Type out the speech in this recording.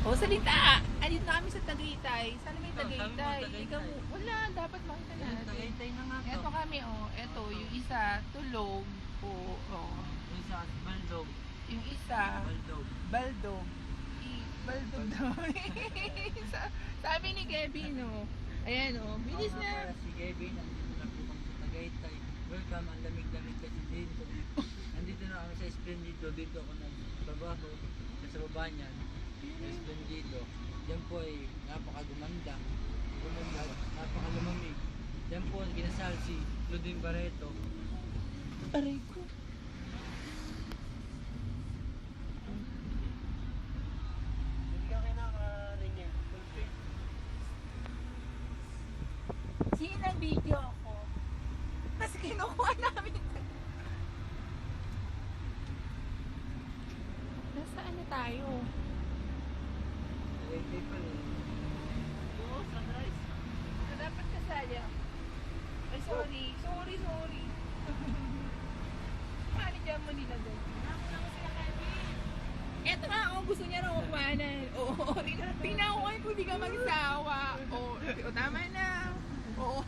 O, salita! Andito na kami sa Tagaytay. Sana may Ito, sabi mo, Tagaytay. Tagaytay. Ikaw, wala. Dapat makita Ayun, natin. Tagaytay na nga to. Eto kami, oh. Eto, yung isa, tulog. O, oh. Yung isa, Baldog. Yung isa, Baldog. baldog. Baldog daw. Sabi ni Kevin, no. Ayan, oh. Bilis Oo nga na. pala, si Kevin, nandito na po kami sa Tagaytay. Welcome, ang lamig-lamig kasi dito. Nandito na kami sa Esplendido. Dito ako nagbabaho. Sa baba niyan, sa Esplendido. Diyan po ay napakagumanda. Gumanda, napakalamamig. Diyan po ginasal si Ludwig Barreto. Aray ko. Hindi ka kinaka-ring full face. Sinang-video ako. Kasi kinukuha namin. Nasaan na tayo? Tagaytay pa rin. Oo, sunrise. Na dapat kasali ako. Ay, sorry. Sorry. Paano dyan mo nilagay? Eto nga, oh, gusto niya raw kumanan. Oo, tingnan ko kayo kung di ka magsawa. Oo, tama na. Oo.